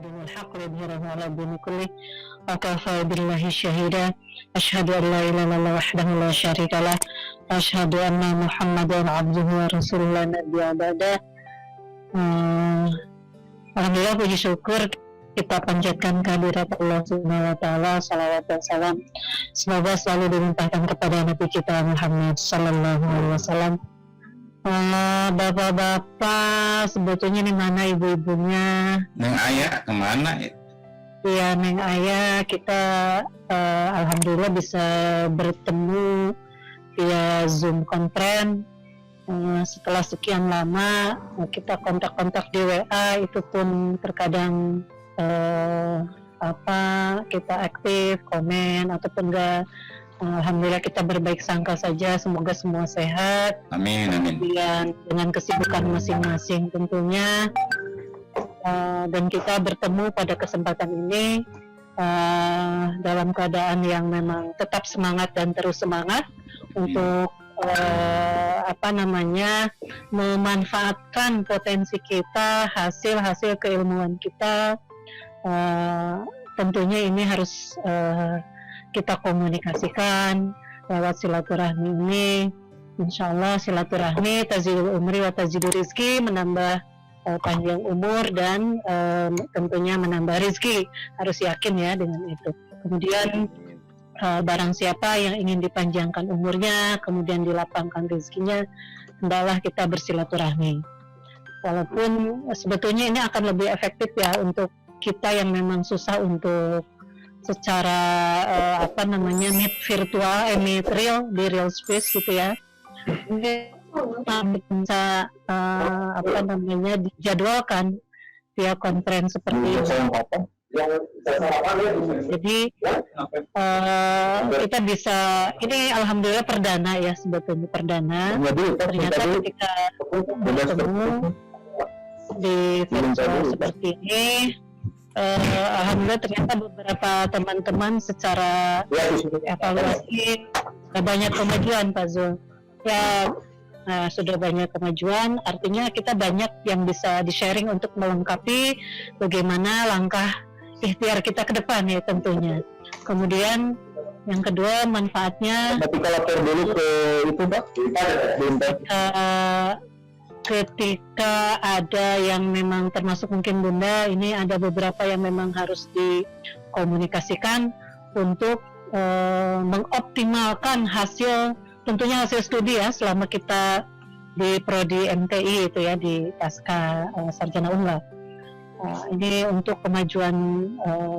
دين الحق ليظهره على الدين كله وكفى بالله شهيدا أشهد أن لا إله إلا الله وحده لا شريك له وأشهد أن محمدا عبده ورسوله لا نبي بعده. Alhamdulillah, puji syukur kita panjatkan kehadirat Allah Subhanahu wa taala, salawat dan salam semoga selalu dilimpahkan kepada Nabi kita Muhammad sallallahu alaihi wasallam. Bapak-bapak, sebetulnya di mana ibu-ibunya? Neng Ayah kemana ya? Iya, Neng Ayah, kita alhamdulillah bisa bertemu via Zoom conference. Setelah sekian lama kita kontak-kontak di WA, itu pun terkadang kita aktif komen ataupun enggak. Alhamdulillah kita berbaik sangka saja, semoga semua sehat. Amin, amin. Kemudian dengan kesibukan masing-masing tentunya, dan kita bertemu pada kesempatan ini dalam keadaan yang memang tetap semangat dan terus semangat untuk memanfaatkan potensi kita, hasil keilmuan kita. Tentunya ini harus kita komunikasikan lewat silaturahmi ini. Insya Allah silaturahmi tazidul umri wa tazidul rizki, menambah panjang umur dan tentunya menambah rizki. Harus yakin ya dengan itu. Kemudian barang siapa yang ingin dipanjangkan umurnya, kemudian dilapangkan rezekinya, hendaklah kita bersilaturahmi. Walaupun sebetulnya ini akan lebih efektif ya untuk kita yang memang susah untuk secara meet virtual, meet real di real space gitu ya. Ini bisa dijadwalkan via konferensi seperti ini. Jadi kita bisa, ini alhamdulillah perdana ya, sebetulnya perdana. Ternyata ketika bertemu di virtual seperti ini, alhamdulillah ternyata beberapa teman-teman secara evaluasi sudah banyak kemajuan, Pak Zul. Ya, sudah banyak kemajuan, artinya kita banyak yang bisa di-sharing untuk melengkapi bagaimana langkah ikhtiar kita ke depan ya tentunya. Kemudian yang kedua, manfaatnya ketika ada yang memang termasuk mungkin Bunda, ini ada beberapa yang memang harus dikomunikasikan untuk mengoptimalkan hasil, tentunya hasil studi ya, selama kita di Prodi MTI itu ya, di pasca sarjana unggul. Ini untuk kemajuan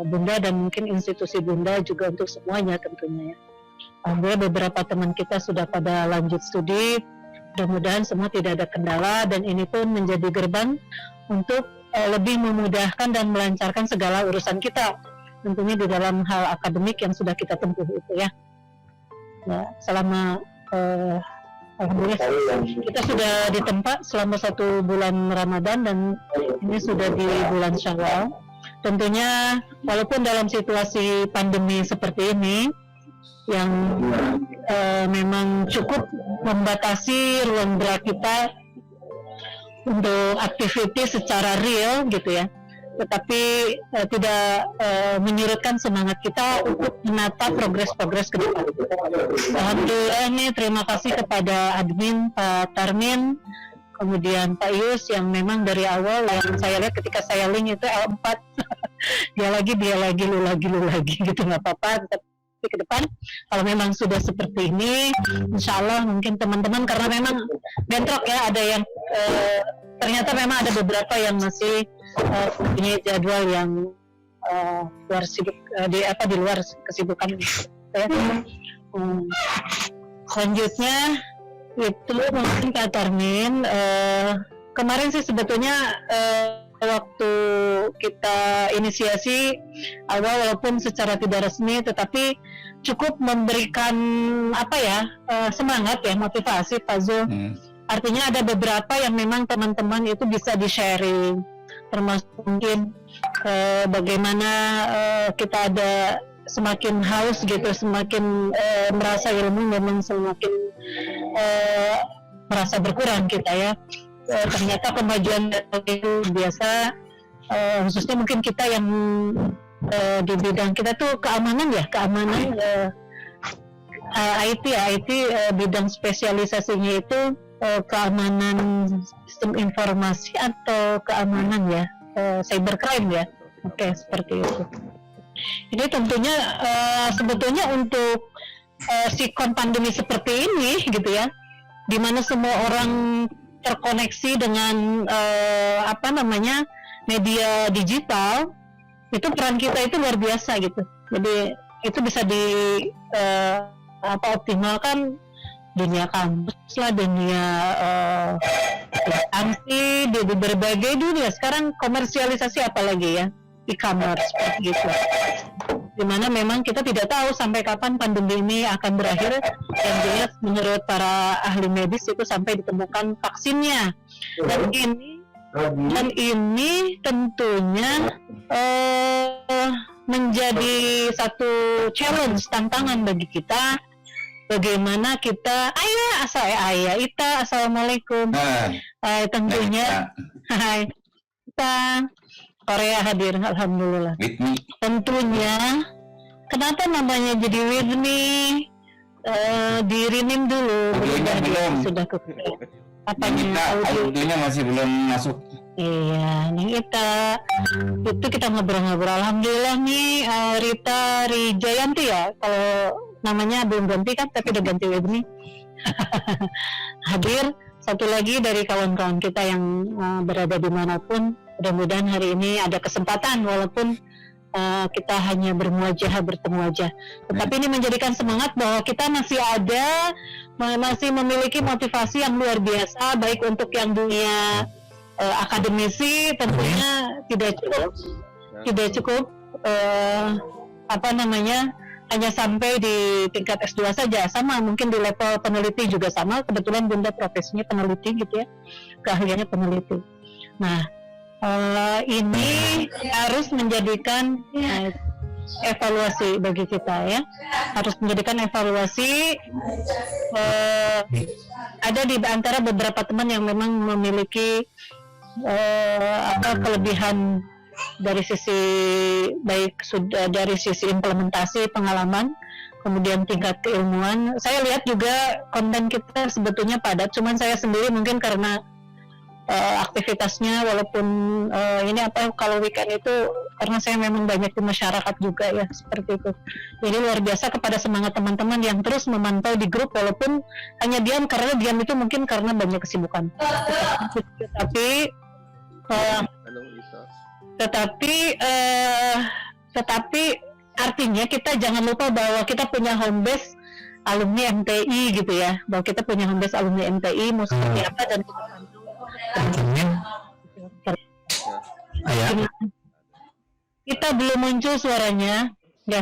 Bunda dan mungkin institusi Bunda juga untuk semuanya tentunya ya. Alhamdulillah beberapa teman kita sudah pada lanjut studi. Mudah-mudahan semua tidak ada kendala, dan ini pun menjadi gerbang untuk lebih memudahkan dan melancarkan segala urusan kita, tentunya di dalam hal akademik yang sudah kita tempuh itu ya. Selama alhamdulillah kita sudah ditempa selama 1 bulan Ramadan dan ini sudah di bulan Syawal. Tentunya walaupun dalam situasi pandemi seperti ini yang memang cukup membatasi ruang gerak kita untuk aktivitas secara real gitu ya, tetapi tidak menyurutkan semangat kita untuk menata progres ke depan. Alhamdulillah ini terima kasih kepada admin Pak Tarmin, kemudian Pak Yus yang memang dari awal yang saya lihat ketika saya link itu L4 dia lagi lu lagi gitu, nggak apa-apa. Ke depan kalau memang sudah seperti ini, insya Allah mungkin teman-teman, karena memang bentrok ya, ada yang ternyata memang ada beberapa yang masih punya jadwal yang luar sibuk, di luar kesibukan selanjutnya itu mungkin Pak Tarmin, kemarin sih sebetulnya waktu kita inisiasi awal, walaupun secara tidak resmi, tetapi cukup memberikan semangat ya, motivasi Pak Zul. Artinya ada beberapa yang memang teman-teman itu bisa di-sharing, termasuk mungkin bagaimana kita ada semakin haus gitu, semakin merasa ilmu memang semakin merasa berkurang kita ya. Ternyata kemajuan itu biasa khususnya mungkin kita yang di bidang kita tuh keamanan IT bidang spesialisasinya itu keamanan sistem informasi atau keamanan ya, cybercrime ya. Oke, seperti itu. Ini tentunya sebetulnya untuk sikon pandemi seperti ini gitu ya, di mana semua orang terkoneksi dengan media digital, itu peran kita itu luar biasa gitu. Jadi itu bisa optimalkan dunia kampus lah, dunia ansi di berbagai dunia. Sekarang komersialisasi apalagi ya, e-commerce seperti itu. Dimana memang kita tidak tahu sampai kapan pandemi ini akan berakhir, dan jelas menurut para ahli medis itu sampai ditemukan vaksinnya. Dan ini tentunya menjadi satu challenge, tantangan bagi kita. Bagaimana kita assalamualaikum. Tentunya kita Korea hadir, alhamdulillah. Tentunya kenapa namanya jadi Whitney, dirinim dulu. Belum. Sudah ke audionya masih belum masuk. Iya, nih itu kita ngobrol-ngobrol. Alhamdulillah nih Rita Rijayanti ya, kalau namanya belum ganti kan, tapi udah ganti Whitney. Hadir. Satu lagi dari kawan-kawan kita yang berada dimanapun, mudah-mudahan hari ini ada kesempatan walaupun kita hanya bertemu aja. Tetapi ini menjadikan semangat bahwa kita masih ada, masih memiliki motivasi yang luar biasa, baik untuk yang dunia akademisi tentunya tidak cukup hanya sampai di tingkat S2 saja, sama mungkin di level peneliti juga sama. Kebetulan Bunda profesinya peneliti gitu ya, keahliannya peneliti. Nah, ini harus menjadikan evaluasi bagi kita ya, harus menjadikan evaluasi. Ada di antara beberapa teman yang memang memiliki kelebihan dari sisi implementasi pengalaman, kemudian tingkat keilmuan. Saya lihat juga konten kita sebetulnya padat, cuman saya sendiri mungkin karena aktivitasnya walaupun kalau weekend itu karena saya memang banyak di masyarakat juga ya, seperti itu. Jadi luar biasa kepada semangat teman-teman yang terus memantau di grup walaupun hanya diam, karena diam itu mungkin karena banyak kesibukan. Tetapi artinya kita jangan lupa bahwa kita punya home base alumni MTI gitu ya, bahwa kita punya home base alumni MTI mau seperti apa, dan kita belum muncul suaranya ya,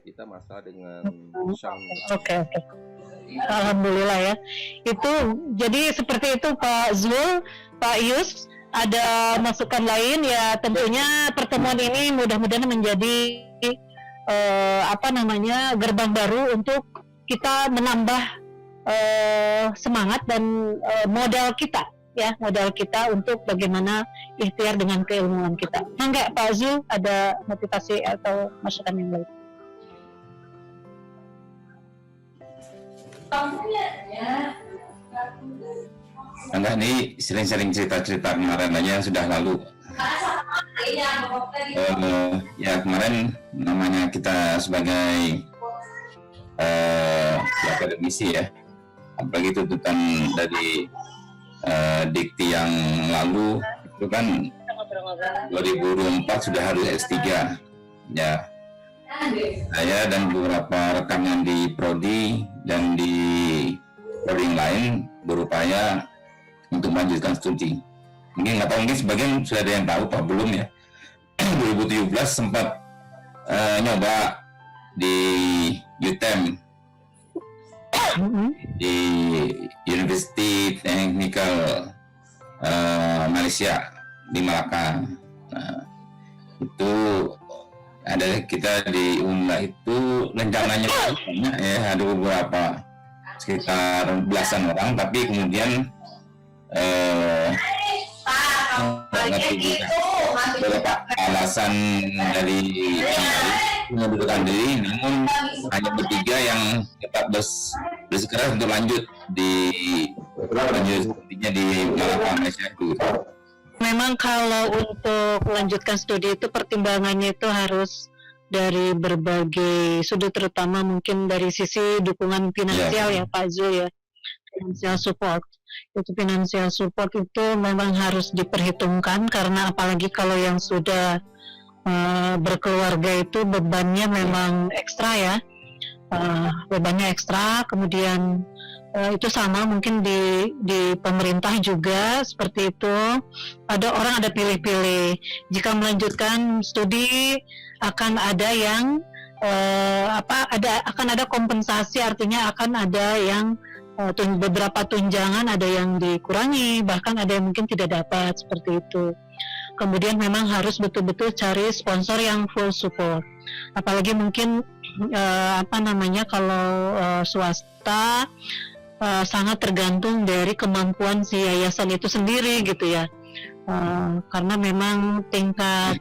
kita masalah dengan sound. Oke. Alhamdulillah ya. Itu jadi seperti itu Pak Zul, Pak Yus. Ada masukan lain ya, tentunya pertemuan ini mudah-mudahan menjadi gerbang baru untuk kita menambah semangat dan modal kita untuk bagaimana ikhtiar dengan keilmuan kita. Mangga Pak Zul, ada motivasi atau masukan yang lain? Enggak, nih sering-sering cerita-cerita kemarin aja yang sudah lalu. Ya kemarin namanya kita sebagai akademisi ya, apalagi tuntutan dari dikti yang lalu itu kan 2024 sudah harus S3 ya. Saya dan beberapa rekan di Prodi dan di Prodi yang lain berupaya untuk melanjutkan studi. Mungkin nggak tahu, mungkin sebagian sudah ada yang tahu, Pak belum ya. 2017 sempat nyoba di UTM, di University Technical Malaysia di Malacca. Nah, itu ada kita di UNLA itu rencananya banyak ya, ada beberapa sekitar belasan orang, tapi kemudian tidak ngerti juga beberapa alasan dari mengundurkan diri, namun hanya bertiga yang tetap bersikeras untuk lanjut sepertinya di Malaka Malaysia itu. Memang kalau untuk melanjutkan studi itu pertimbangannya itu harus dari berbagai sudut, terutama mungkin dari sisi dukungan finansial ya Pak Zul ya, financial support. Itu financial support itu memang harus diperhitungkan, karena apalagi kalau yang sudah berkeluarga itu bebannya memang ekstra ya, bebannya ekstra. Kemudian itu sama mungkin di pemerintah juga seperti itu. Ada orang ada pilih-pilih. Jika melanjutkan studi akan ada yang akan ada kompensasi, artinya akan ada yang beberapa tunjangan ada yang dikurangi, bahkan ada yang mungkin tidak dapat seperti itu. Kemudian memang harus betul-betul cari sponsor yang full support. Apalagi mungkin kalau swasta sangat tergantung dari kemampuan si yayasan itu sendiri gitu ya. Karena memang tingkat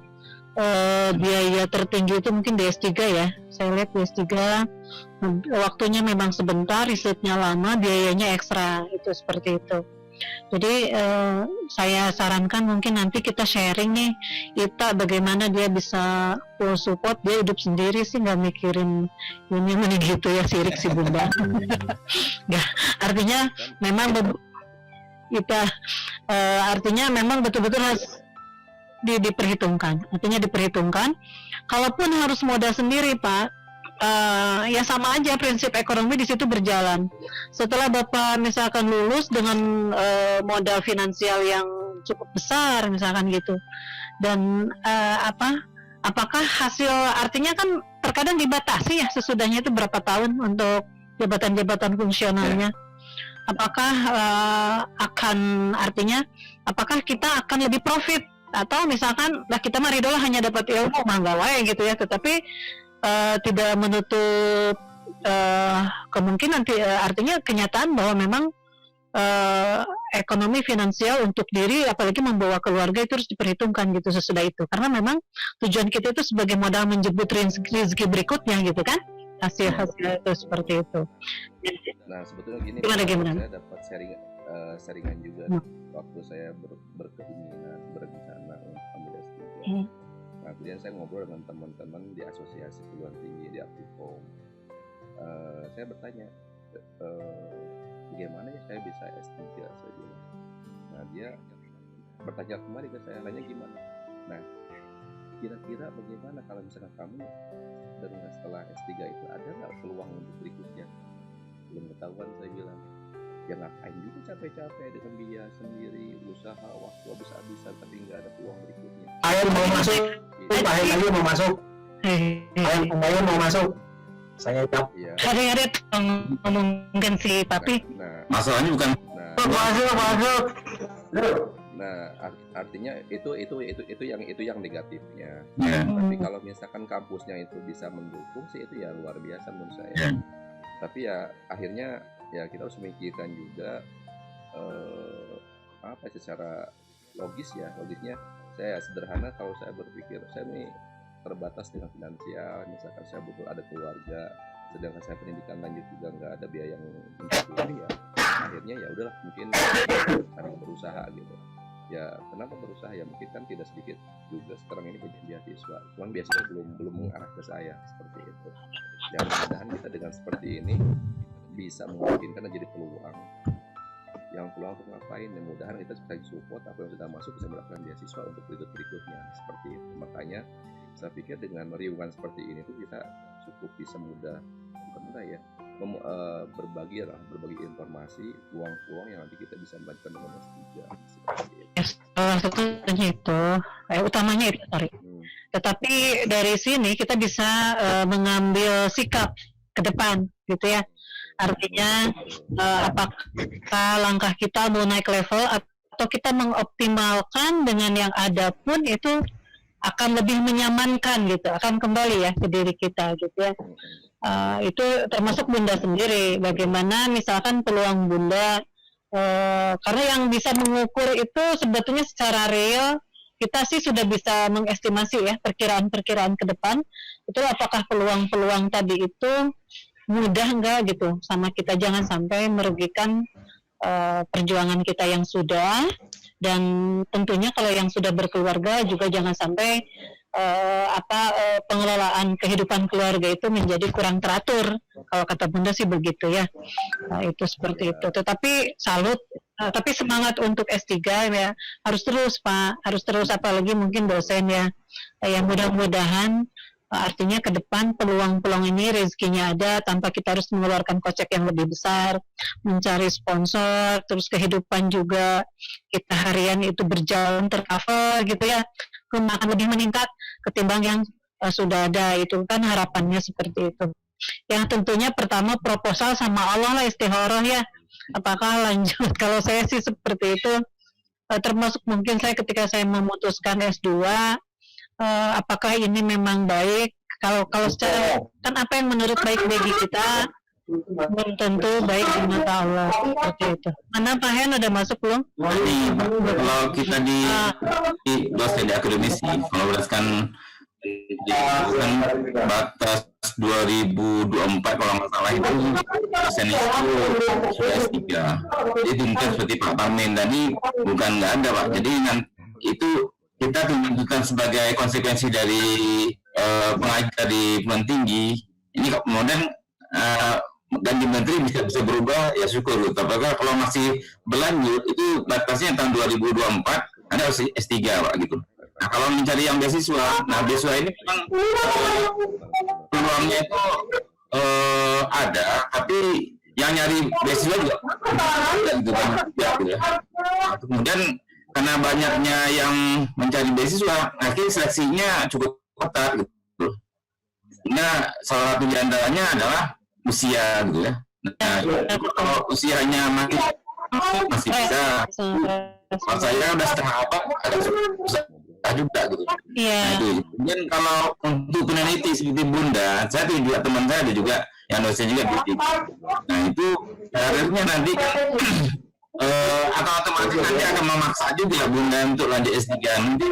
biaya tertinggi itu mungkin di S3 ya. Saya lihat di S3 waktunya memang sebentar, risetnya lama, biayanya ekstra, itu seperti itu. Jadi saya sarankan mungkin nanti kita sharing nih, Ita bagaimana dia bisa full support, dia hidup sendiri sih nggak mikirin ini gitu ya, sirik si Bunda. Nggak, artinya memang artinya memang betul-betul harus diperhitungkan. Artinya diperhitungkan. Kalaupun harus modal sendiri Pak, ya sama aja, prinsip ekonomi di situ berjalan. Setelah Bapak misalkan lulus dengan modal finansial yang cukup besar misalkan gitu, dan apakah hasil, artinya kan terkadang dibatasi ya sesudahnya itu berapa tahun untuk jabatan-jabatan fungsionalnya. Apakah apakah kita akan lebih profit, atau misalkan lah kita mah ridolah hanya dapat ilmu mah nggak wae gitu ya, tetapi tidak menutup kemungkinan, artinya kenyataan bahwa memang ekonomi finansial untuk diri, apalagi membawa keluarga, itu harus diperhitungkan gitu sesudah itu, karena memang tujuan kita itu sebagai modal menjemput rezeki berikutnya gitu kan, hasil itu seperti itu. Nah sebetulnya gini, gimana? saya dapat sharingan juga waktu saya berkeinginan berencana untuk ambil S3. Nah, kemudian saya ngobrol dengan teman-teman di asosiasi perguruan tinggi di Aktifom. Saya bertanya, bagaimana ya saya bisa S3 saya bilang. Nah, dia bertanya kembali ke saya, nanya gimana. Nah, kira-kira bagaimana kalau misalnya kamu dengan setelah S3 itu ada nggak peluang untuk berikutnya? Belum ketahuan, saya bilang. Ya ngapain juga capek-capek dengan biaya sendiri, usaha, waktu habis-habisan, tapi nggak ada peluang berikutnya. Ayo mau masuk, ayo mau masuk, ayo mau masuk. Saya jawab. Hari-hari ngomongin si Papi. Masalahnya bukan Masuk. Nah, artinya itu yang negatifnya. Yeah. Tapi kalau misalkan kampusnya itu bisa mendukung sih, itu ya luar biasa menurut saya. Yeah. Tapi ya akhirnya ya kita harus memikirkan juga secara logisnya saya sederhana. Kalau saya berpikir saya ini terbatas dengan finansial, misalkan saya butuh ada keluarga, sedangkan saya pendidikan lanjut juga nggak ada biaya yang mencukupi, ya akhirnya ya udahlah, mungkin cari berusaha gitu. Ya kenapa berusaha, ya mungkin kan tidak sedikit juga sekarang ini banyak beasiswa, cuman beasiswa belum mengarah ke saya seperti itu. Ya mudah-mudahan kita dengan seperti ini bisa memungkinkan jadi peluang. Yang peluang untuk ngapain, dan mudah-mudahan kita bisa support apa yang sudah masuk, bisa mendapatkan beasiswa untuk berikutnya seperti itu. Makanya saya pikir dengan meriukan seperti ini tuh kita cukup bisa mudah ya berbagi informasi, peluang-peluang yang nanti kita bisa melanjutkan dengan S3 seperti itu. Salah satunya itu, utamanya itu, Tetapi dari sini kita bisa mengambil sikap ke depan, gitu ya. Artinya apakah langkah kita mau naik level atau kita mengoptimalkan dengan yang ada pun itu akan lebih menyamankan gitu, akan kembali ya ke diri kita gitu ya. Itu termasuk Bunda sendiri, bagaimana misalkan peluang Bunda, karena yang bisa mengukur itu sebetulnya secara real kita sih sudah bisa mengestimasi ya perkiraan-perkiraan ke depan itu apakah peluang-peluang tadi itu mudah enggak gitu sama kita, jangan sampai merugikan perjuangan kita yang sudah, dan tentunya kalau yang sudah berkeluarga juga jangan sampai pengelolaan kehidupan keluarga itu menjadi kurang teratur, kalau kata Bunda sih begitu ya. Nah, itu seperti itu. Tetapi salut, tapi semangat untuk S3 ya, harus terus Pak, harus terus, apalagi mungkin dosen ya, yang mudah-mudahan artinya ke depan peluang-peluang ini rezekinya ada tanpa kita harus mengeluarkan kocek yang lebih besar, mencari sponsor, terus kehidupan juga kita harian itu berjalan tercover gitu ya, akan lebih meningkat ketimbang yang sudah ada. Itu kan harapannya seperti itu. Yang tentunya pertama proposal sama Allah lah, istikharah ya, apakah lanjut. Kalau saya sih seperti itu, termasuk mungkin saya ketika saya memutuskan S2, apakah ini memang baik, kalau secara kan apa yang menurut baik bagi kita belum tentu baik di mata Allah, seperti itu. Mana Pak Hen ada masuk belum? Kalau kita di dosen di akademisi, kalau berdasarkan kan batas 2024 kalau nggak salah itu dosen itu sudah S3. Jadi tuntutan seperti Pak Parmen tadi bukan nggak ada Pak. Jadi itu kita tuntutan sebagai konsekuensi dari pengajar di perguruan tinggi. Ini kemudian ganti menteri bisa berubah, ya syukur. Tapi kalau masih berlanjut itu batasnya tahun 2024 ada S3 Pak gitu. Nah kalau mencari yang beasiswa, nah beasiswa ini memang peluangnya itu ada, tapi yang nyari beasiswa juga ada gitu kan, ya, gitu ya. Nah, kemudian karena banyaknya yang mencari beasiswa, akhirnya seleksinya cukup ketat gitu. Nah, salah satu di antaranya adalah usia gitu ya. Nah, kalau usianya masih bisa, kalau saya udah setengah abad, agak susah juga gitu. Iya. Nah, itu. Dan kalau untuk peneliti seperti Bunda, saya juga teman saya ada juga yang dosen juga gitu. Nah itu akhirnya nanti akan otomatis nanti akan memaksa juga Bunda untuk lanjut S3. Nanti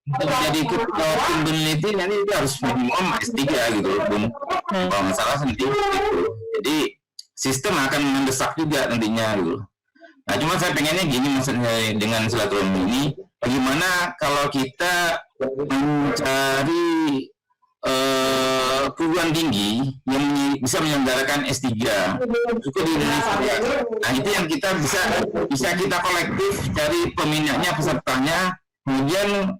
untuk jadi ketua tim peneliti nanti itu harus minimum S3 gitu Bun. Kalau nggak salah nanti gitu. Jadi sistem akan mendesak juga nantinya gitu. Nah cuma saya pengennya gini maksudnya dengan silaturahmi ini, bagaimana kalau kita mencari perguruan tinggi yang bisa menyelenggarakan S3 juga di Indonesia. Nah itu yang kita bisa kita kolektif cari peminatnya, pesertanya, kemudian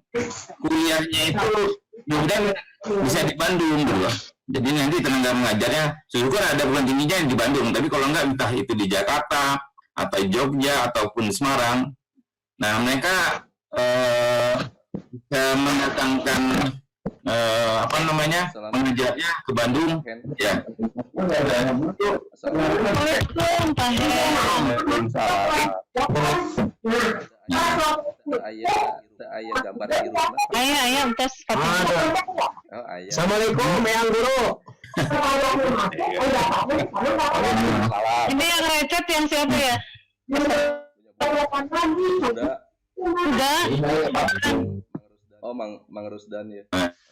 kuliahnya itu kemudian bisa di Bandung gitu. Jadi nanti tenaga mengajarnya syukur ada perguruan tingginya di Bandung, tapi kalau enggak entah itu di Jakarta atau Jogja ataupun Semarang. Nah mereka bisa mendatangkan mengajarnya ke Bandung ya. Assalamualaikum Pak Hen. Ayah gambar di rumah. Ayah entas Assalamualaikum Yang Guru. Ini yang recet yang siapa ya? Udah. Oh, Mang Rusdan ya.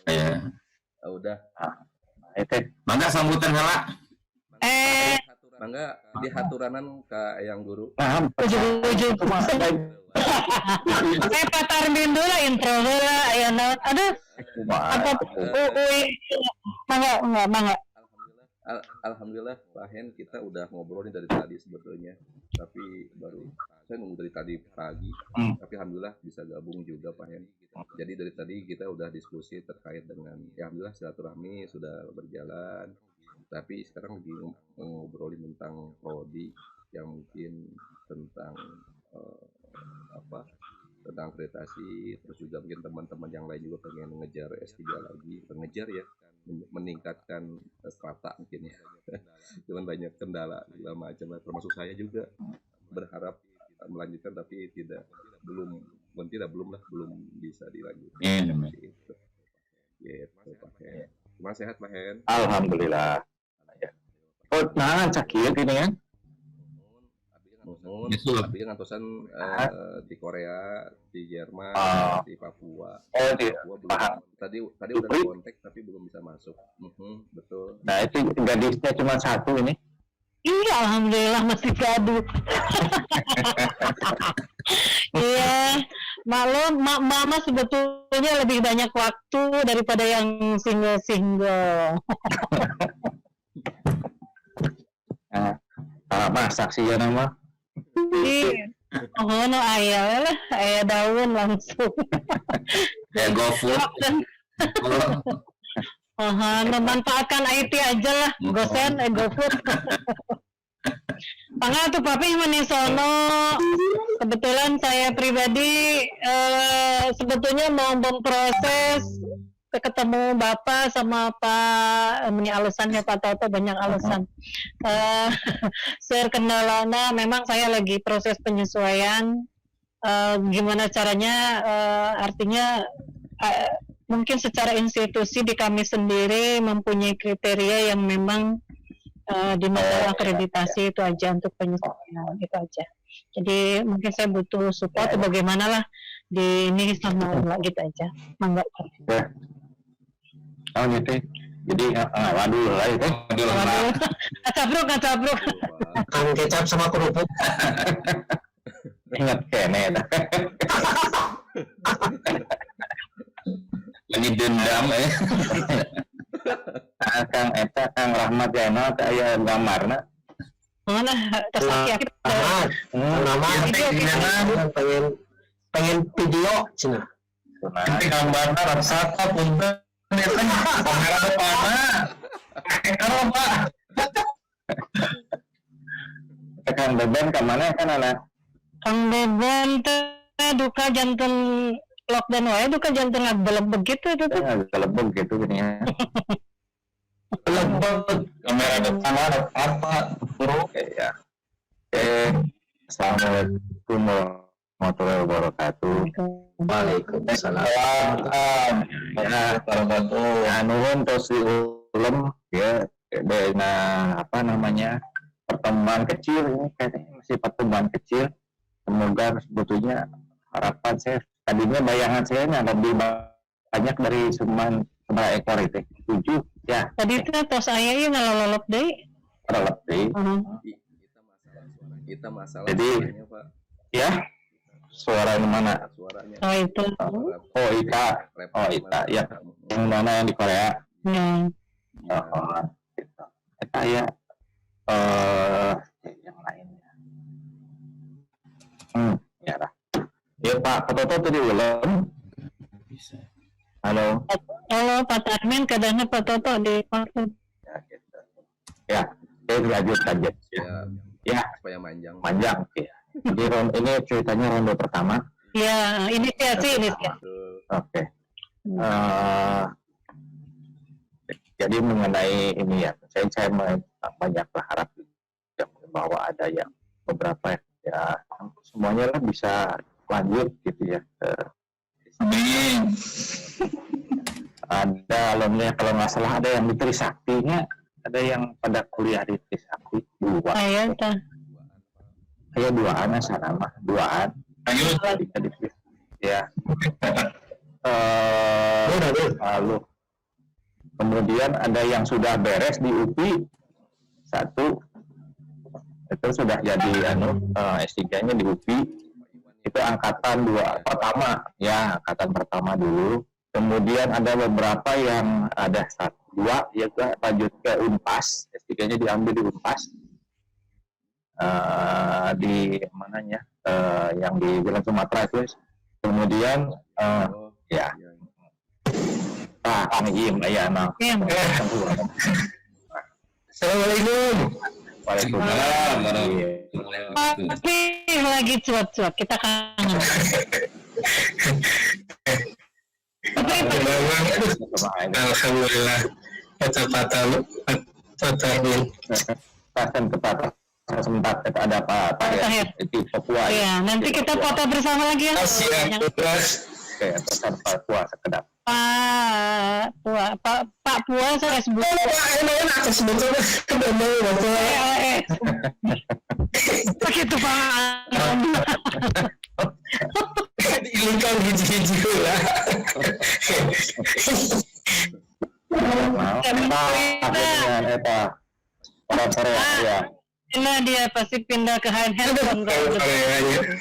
Ya. Oh, udah. Mangga sambutan hala. Mangga di haturanan ka Yang Guru. Ujung-ujung. Pak Tarmin dulu intro dulu, ayo naon. Aduh. Apa Mangga. Alhamdulillah Pak Hen, kita udah ngobrol nih dari tadi sebetulnya, tapi saya nunggu dari tadi pagi, tapi alhamdulillah bisa gabung juga Pak Hen. Jadi dari tadi kita udah diskusi terkait dengan, ya alhamdulillah silaturahmi sudah berjalan, tapi sekarang lagi ngobrolin tentang prodi yang mungkin tentang tentang akreditasi, terus juga mungkin teman-teman yang lain juga pengen ngejar S3 lagi, meningkatkan strata mungkin ya. Cuman banyak kendala segala macam, termasuk saya juga berharap melanjutkan tapi belum bisa dilanjutkan. Gitu Pak Hen. Gimana sehat Pak Hen? Alhamdulillah. Oh, nah sakit ini ya. Nyusul. Tapi kan ngantosan di Korea, di Jerman, di Papua. Oh, di Papua belum. Tadi udah ada kontak tapi belum bisa masuk. Betul. Nah, itu gadisnya cuma satu ini. Iya, alhamdulillah masih gaduh. Iya, maklum, mama sebetulnya lebih banyak waktu daripada yang single. Nah, masak sih ya nama. Oh, no ayah lah, ayah daun langsung. Ya GoFood. Memanfaatkan IT aja lah, gosen, GoFood. Pangga tuh papi menisono. Kebetulan saya pribadi sebetulnya mau memproses ketemu bapak sama Pak. Ini alasannya Pak Toto banyak alasan. Kendalanya memang saya lagi proses penyesuaian. Gimana caranya? Artinya mungkin secara institusi di kami sendiri mempunyai kriteria yang memang di masalah akreditasi itu aja untuk penyesuaian itu aja. Jadi mungkin saya butuh support bagaimana lah di ini sama gitu aja. Mangga. Oh gitu. Jadi waduh lah itu. Waduh. Kacabruk. Kan kecap sama kerupuk. Ingat kene. Lagi dendam ya. Kang Rahmat Yana aya gambarna. Mana terus Nama pengen video cina. Nanti gambarnya raksasa punten itu kamera depannya. Kalau Pak. Kang Beben ke mana kan anak? Kang Beben teh duka janten lockdown wae duka janten ngebelek begitu itu tuh. Gelebeg gitu gini ya. Lebih kamera depan ada apa? Bro. Ya. Assalamualaikum warahmatullahi wabarakatuh. Waalaikumsalam. Ya, warahmatullahi nuhun tos diulem ya dena apa namanya pertemuan kecil ini kayaknya masih pertemuan kecil. Semoga sebetulnya harapan saya tadinya bayangan saya lebih banyak dari cuman seberapa ekor itu 7 ya. Tadi tuh tos aya ieu ngalololop deui. Lebih. Kita masalah Jadi, suaranya, Pak. Ya, suara yang mana? Suaranya. Oh itu. Oh Ita, ya. Yang mana yang di Korea? Ya. Oh, gitu. Ita ya. Yang lainnya. Ya lah. Ya Pak Toto tadi ulang. Bisa. Halo. Halo Pak Tarmin, kadangnya Pak Toto di konflik. Ya, gitu. Ya, saya lanjut aja. Ya, Supaya panjang. ya. Jadi ini ceritanya ronde pertama. Ya, inisiasi. Oke. Jadi mengenai ini ya, saya banyak berharap bahwa ada yang beberapa ya semuanya lah bisa lanjut gitu ya. Ada alumni kalau nggak salah ada yang di Trisaktinya, ada yang pada kuliah di Trisakti 2. Ayo tah. Saya 2-an sana mah 2-an. Ayo. Ya. Lalu kemudian ada yang sudah beres di UPI 1 itu sudah jadi S3-nya di UPI itu angkatan 2 pertama ya, angkatan pertama dulu. Kemudian ada beberapa yang ada 2 ya lanjut ke Unpas, S3-nya diambil di Unpas. Di mananya yang di Jalan Sumatera itu. Kemudian ya Kang Im ya nah. Assalamualaikum. Waalaikumsalam. Tapi lagi cuap-cuap, kita kangen. Alhamdulillah. Patah-patah. Pasan kepada sebentar ada apa ya di Papua ya nanti kita foto bersama lagi ya. Oke, pesan Papua sekedap Pak Pua saya sebut. Begitu Pak. Diilingkan hiji-hiji lah. Eta orang Korea ya. Nah dia pasti pindah ke handphone.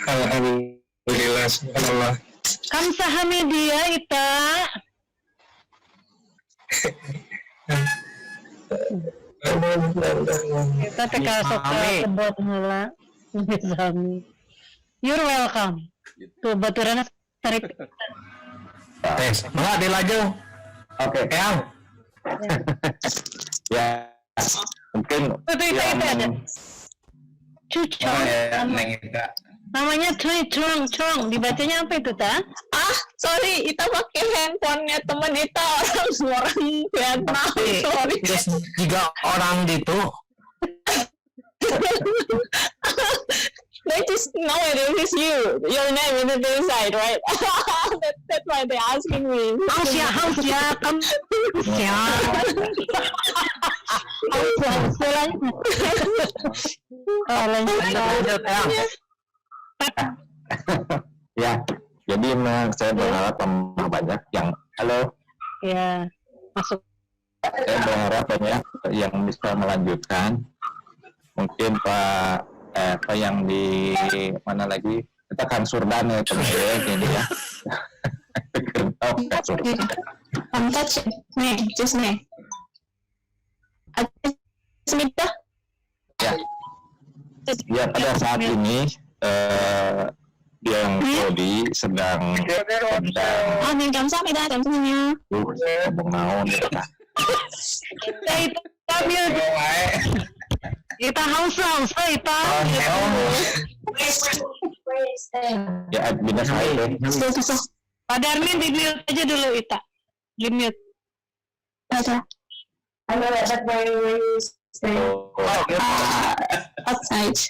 Alhamdulillah, subhanallah. Kamsahamnida Ita. Kita teka suka sebut heula. You're welcome. Tuh baturan tarik. Tes, mangga dilaju. Oke. Eyang. Ya. Mungkin Itu ada. Cucong. Neng Ita. Namanya Trong. Dibacanya apa itu, Ta? Sorry, Ita pakai handphonenya teman Ita orang Vietnam. Sorry. Terus juga orang gitu. They just know it is you. Your name is inside, right? That's why they're asking me. Hausia, kamu. Ya. Hausia. Lanjut, Eyang. ya. Jadi memang saya berharap tambah banyak yang Ya, masuk. saya berharap banyak yang bisa melanjutkan. Mungkin Pak apa yang di mana lagi kita kan Surdan ya teman-teman jadi ya. Touch nih, just nih. Semita. Ya pada saat ini yang Prodi sedang Nih kamsahamnida, kamsahamnida. ngomong naon ya. Kita Hausa, Ita. Ya bina saya Pak Darmin di mute aja dulu, Ita. Di mute. Outside.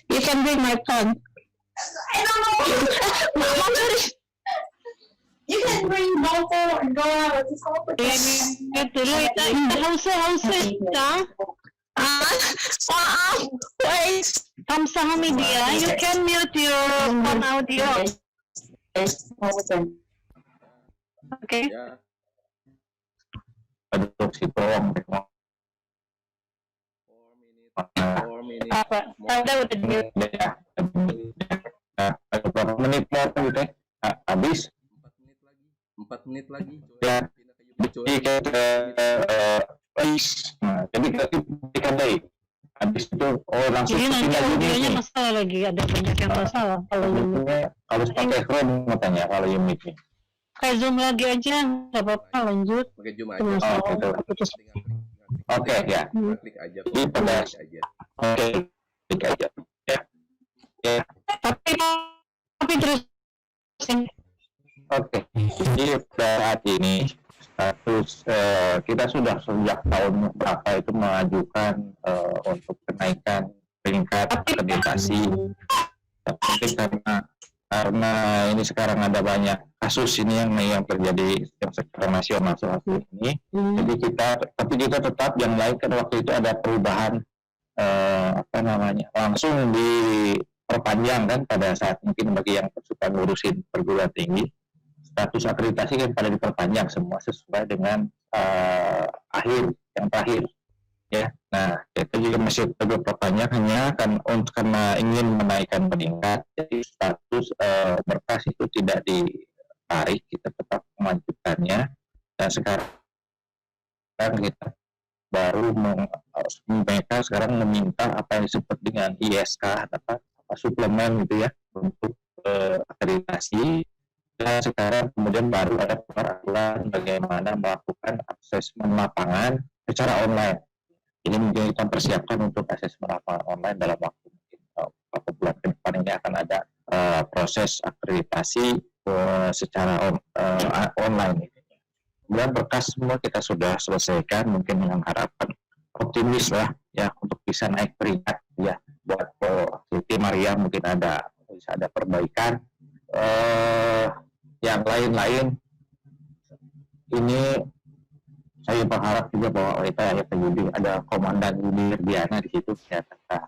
You can bring my phone. I don't know. Mama, you can bring my phone and go out. Di mute dulu, Ita. Ita Hausa, Ita. Wait. Kamsahamnida, you can mute your phone audio. Okay. Ya, aduh si Proong 4 minutes. Apa? Anda udah di mute. ada berapa menit lagi gitu ya habis 4 menit lagi. ya jadi kita jadi kita dari habis itu langsung Jadi nanti pindah audionya unit nih. masalah lagi, ada banyak yang masalah kalau Zoom. Harus pakai Chrome katanya kalau unit ini. Kayak Zoom lagi aja, nggak apa-apa, lanjut. Pakai Zoom Itu aja. masalah. gitu. Putus. Oke ya. Klik aja. Jadi pada Klik aja. oke klik aja ya. Ya. Tapi terus Oke. Jadi pada saat ini status kita sudah sejak tahun berapa itu mengajukan untuk kenaikan peringkat akreditasi. Tapi karena ini sekarang ada banyak kasus ini yang terjadi yang secara nasional saat ini. Jadi kita tetap yang lain kan waktu itu ada perubahan langsung diperpanjang kan pada saat mungkin bagi yang suka ngurusin perguruan tinggi status akreditasi kan pada diperpanjang semua sesuai dengan akhir yang terakhir ya. Nah kita juga masih terus perpanjang hanya kan untuk karena ingin menaikkan peningkat jadi status berkas itu tidak ditarik, kita tetap melanjutkannya dan sekarang kita baru mereka sekarang meminta apa yang disebut dengan ISK apa suplemen gitu ya untuk akreditasi. Dan sekarang kemudian baru ada peraturan bagaimana melakukan asesmen lapangan secara online. Ini mungkin kita persiapkan untuk asesmen lapangan online dalam waktu mungkin beberapa bulan ke depan ini akan ada proses akreditasi secara online. Kemudian berkas semua kita sudah selesaikan, mungkin dengan harapan optimis lah ya untuk bisa naik peringkat ya buat Siti Maria mungkin bisa ada perbaikan. Yang lain-lain ini saya berharap juga bahwa kita Yudi ada Komandan Yudi Herdiana di situ ya serta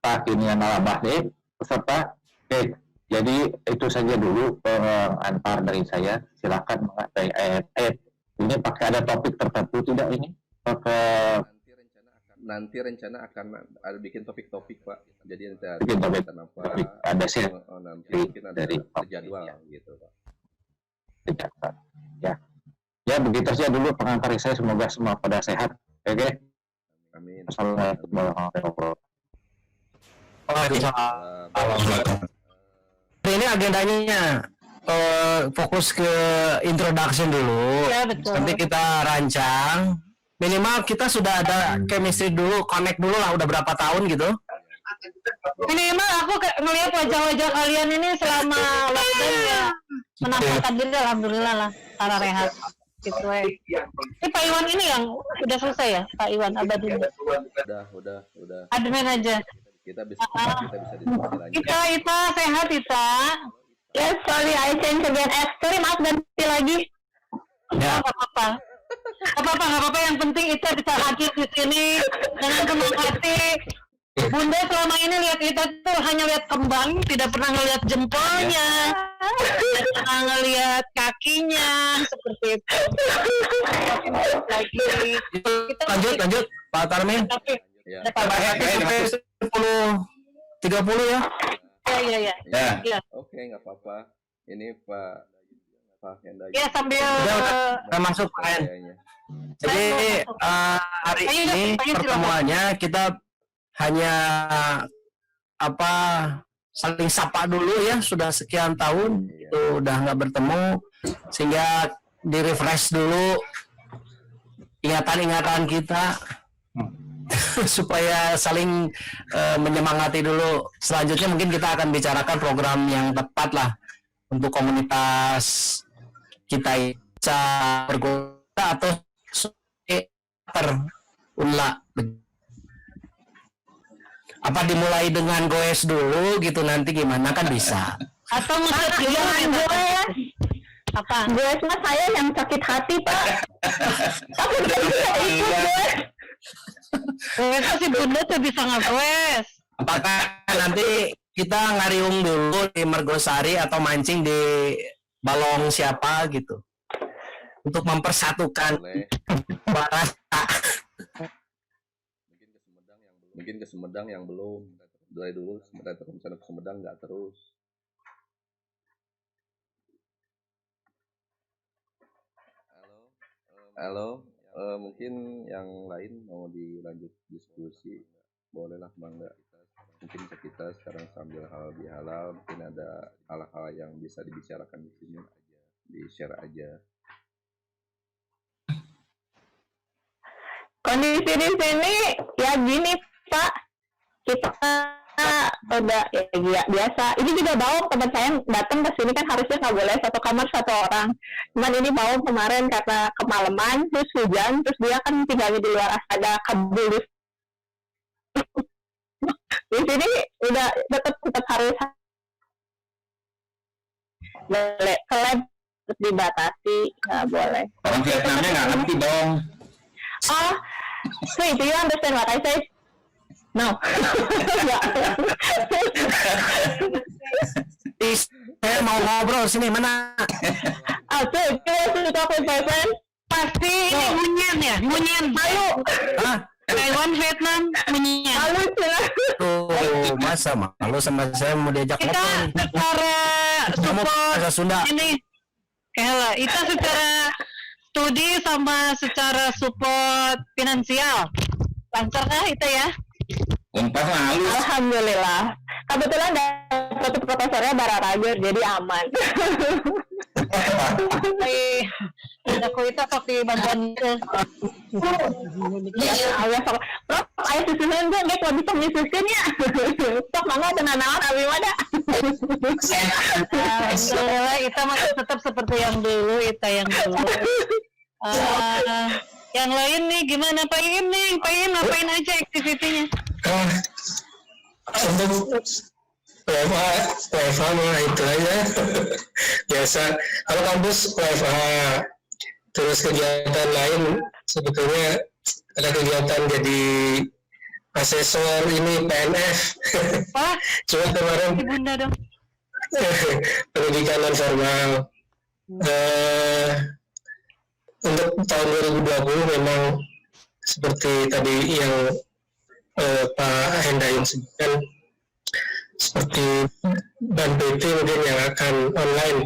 Pak Kinian Alabahde peserta. Oke, jadi itu saja dulu pengantar dari saya. Silakan mengenai ayat-ayat ini pakai ada topik tertentu tidak ini? Pakai nanti rencana akan ada bikin topik-topik Pak. Jadi nanti bikin topik, ada sih nanti mungkin ada dari jadwal gitu Pak. Ya begitu saja dulu pengantar saya, semoga semua pada sehat. Oke. Amin. Assalamualaikum warahmatullahi wabarakatuh. Waalaikumsalam. Ini agendanya fokus ke introduction dulu. Ya, betul. Nanti kita rancang. Minimal kita sudah ada chemistry dulu, connect dulu lah. Udah berapa tahun gitu? Minimal aku ngelihat wajah-wajah kalian ini selama lockdown ya menampakkan diri, alhamdulillah lah, para rehat gitu. Ini Pak Iwan ini yang udah selesai ya, Pak Iwan Abadin. Udah. Admin aja. Kita bisa diskusi lagi. Ita sehat Ita. Yes, sorry, I change again. Sorry, maaf ganti lagi. Ya, nggak apa-apa. Yang penting Ita bisa hadir di sini dengan penuh hati. Bunda selama ini lihat Ita tuh hanya lihat kembang, tidak pernah ngelihat jempolnya, tidak pernah ngelihat kakinya, seperti itu. Lagi kita Lanjut, Pak Tarmin. Tapi Ya. Sampai 10:30 ya. ya. Ya. Oke, nggak apa-apa. Ini Pak Henda. Ya sambil Udah masuk Pak. kayaknya. Jadi hari ini pertemuannya kita hanya saling sapa dulu ya, sudah sekian tahun itu udah nggak bertemu, sehingga di refresh dulu ingatan-ingatan kita supaya saling menyemangati dulu. Selanjutnya mungkin kita akan bicarakan program yang tepat lah untuk komunitas kita bisa berguna atau terunla. Apa dimulai dengan goes dulu gitu, nanti gimana kan bisa. atau ngeliat Jangan gue ya. apa? Gue mah saya yang sakit hati, Pak. Aku gak bisa ikut gue. Itu si Bunda tuh bisa nge-quest. Apakah nanti kita ngariung dulu di Mergosari atau mancing di Balong siapa gitu untuk mempersatukan Boleh. bahasa. Mungkin ke Sumedang yang belum. Dari dulu misalnya ke Sumedang nggak terus. Halo. Mungkin yang lain mau dilanjut diskusi, bolehlah Bangga. Mungkin kita sekarang sambil halal bihalal, mungkin ada hal-hal yang bisa dibicarakan di sini, di share aja. Kondisi di sini ya gini, Pak. Kita udah ya biasa. Ini juga Baung, teman saya datang ke sini kan harusnya nggak boleh satu kamar satu orang. Cuman ini Baung kemarin karena kemalaman terus hujan, terus dia kan tinggalnya di luar, ada kabul di sini udah tetap harus boleh ke lab terus dibatasi, nggak boleh. Orang Vietnamnya nggak ngerti dong. Oh, wait, do you understand what I say? No. Saya mau ngobrol sini, mana? Oh, so you want to talk with my friend? Pasti ini Munyan ya, Munyan. Malu, Hah? Taiwan, Vietnam, Munyan. malu sih. Tuh, masa malu sama saya mau diajak Kita ngobrol. secara Kamu support bahasa Sunda. ini, Kela, kita secara studi sama secara support finansial. Lancar kah itu ya? Unpas mah halus. Alhamdulillah. Kebetulan satu profesornya Bararaja, jadi aman. Aku itu pakai bantuan itu. Ya, ayah sok. Prof, ayah susunan gue, kalau bisa nyususin ya. Sok mangga tenanawan abi mana? Alhamdulillah, kita masih tetap seperti yang dulu, yang lain nih gimana Pak Im nih? Pak Im ngapain aja aktivitinya? Untuk Eva mah itu aja biasa. Kalau kampus WFH, terus kegiatan lain sebetulnya ada kegiatan jadi asesor ini PNF. Wah, Cuma kemarin Bunda dong. pendidikan non formal. Untuk tahun 2020 memang seperti tadi yang Pak Hendayun sebutkan, seperti ban PT mungkin yang akan online.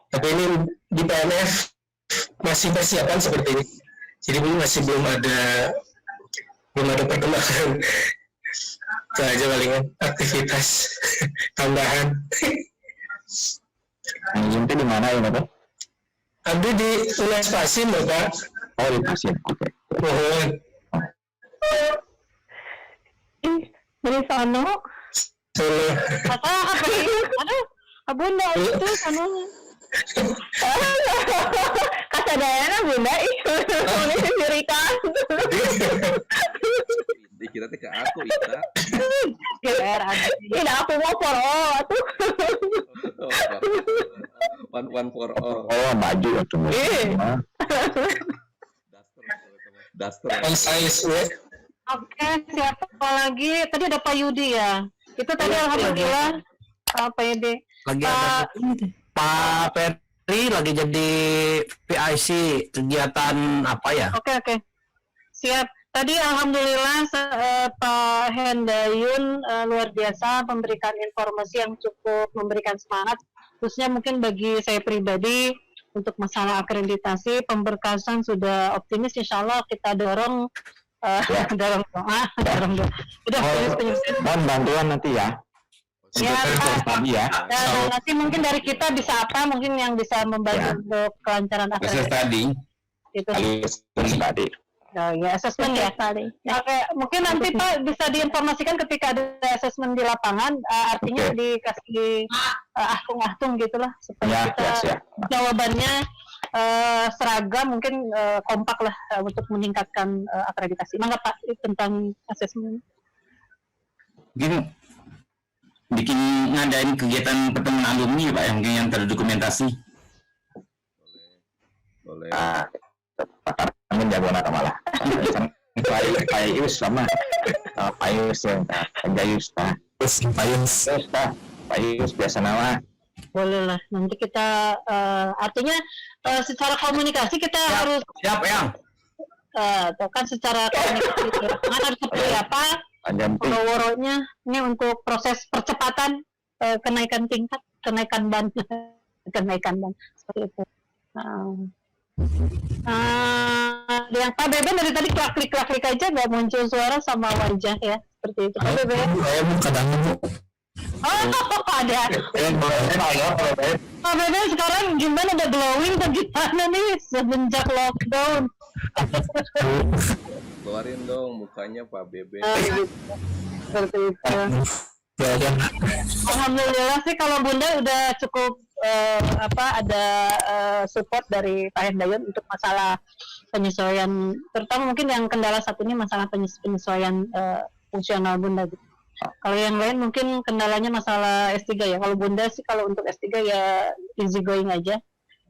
Tapi ini di PNF masih persiapan seperti ini. Jadi masih belum ada perkembangan. Itu aja palingan aktivitas tambahan. Yang di mana ya Bapak? Abdi di Unas Pasim, Bapak. Oh di Pasim, oke. Mohon. Dari sono. Solo. Apa ini? Aduh, Bunda itu sana. Kasadayana Bunda itu. Ini sendirikan. Dikira teh ke aku Ita. GR aja. Tidak aku mau poro tuh. One for all. Oh baju atau Duster. On size ya. Oke, siapa lagi? Tadi ada Pak Yudi ya. Itu tadi alhamdulillah Pak Yudi. Lagi Pak- ada Pak Petri lagi jadi PIC kegiatan apa ya? Oke. Siap. Tadi alhamdulillah Pak Hendayun luar biasa memberikan informasi yang cukup memberikan semangat, khususnya mungkin bagi saya pribadi untuk masalah akreditasi pemberkasan sudah optimis, insya Allah kita dorong dorong doa. Udah penyusun. mohon bantuan nanti ya. Ya, Pak. Tadi ya. Dan nanti mungkin dari kita bisa apa mungkin yang bisa membantu untuk kelancaran Proses akreditasi tadi, itu. Terus tadi. Oh ya, asesmen ya. Tadi. Oke, mungkin nanti Pak bisa diinformasikan ketika ada asesmen di lapangan, artinya Oke. dikasih ahtung-ahtung gitulah Ya, supaya kita ya. jawabannya seragam, mungkin kompak lah untuk meningkatkan akreditasi. Mangga Pak tentang asesmen. mungkin bikin ngadain kegiatan pertemuan alumni Pak, yang mungkin yang terdokumentasi. Boleh. Kami jagoan atau malah. Payus sama Payus yang Jayus Payus biasa nama. Boleh lah, nanti kita artinya secara komunikasi kita harus Siap yang. kan secara komunikasi di lapangan harus seperti apa Panjang woro-woronya ini untuk proses percepatan kenaikan tingkat, kenaikan ban seperti itu. Yang Pak Beben dari tadi klik aja nggak muncul suara sama wajah ya, seperti itu Pak Beben. Saya kadang Oh ada. Pak Beben sekarang gimana, udah glowing atau gimana nih semenjak lockdown? Keluarin dong mukanya Pak Bebe. Seperti itu. Alhamdulillah sih kalau Bunda udah cukup ada support dari Pak Hendayun untuk masalah penyesuaian, terutama mungkin yang kendala satu ini masalah penyesuaian fungsional Bunda gitu. Kalau yang lain mungkin kendalanya masalah S3 ya. Kalau Bunda sih kalau untuk S3 ya easy going aja.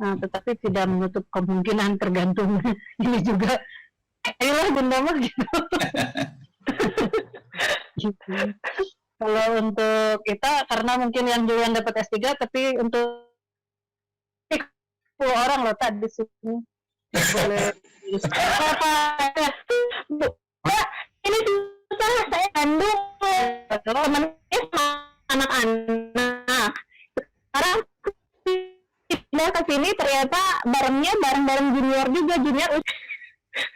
Nah, tetapi tidak menutup kemungkinan tergantung ini juga. Ayolah Bunda mah gitu. Gitu. Kalau untuk kita karena mungkin yang duluan dapat S3, tapi untuk 10 orang loh tadi di sini. Boleh. Mbak, ini susah saya kandung temennya sama anak-anak. Sekarang pindah ke sini ternyata barengnya bareng junior juga, junior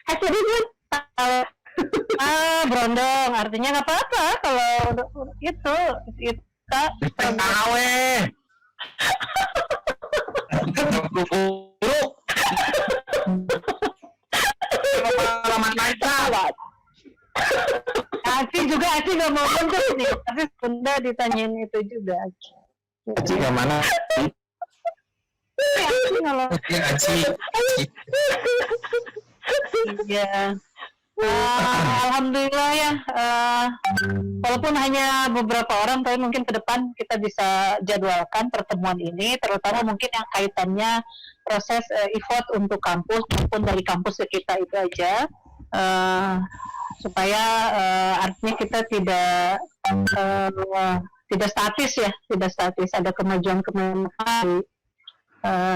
hasilnya pun Berondong artinya nggak apa-apa kalau itu kita Tawe. Pengalaman kita. Aci nggak mau bentuk nih, tapi Bunda ditanyain itu juga. Aci ke mana? Aci kalau Aci. iya Alhamdulillah ya, walaupun hanya beberapa orang, tapi mungkin ke depan kita bisa jadwalkan pertemuan ini, terutama mungkin yang kaitannya proses effort untuk kampus maupun dari kampus ke kita itu aja, supaya artinya kita tidak statis ya, tidak statis, ada kemajuan-kemajuan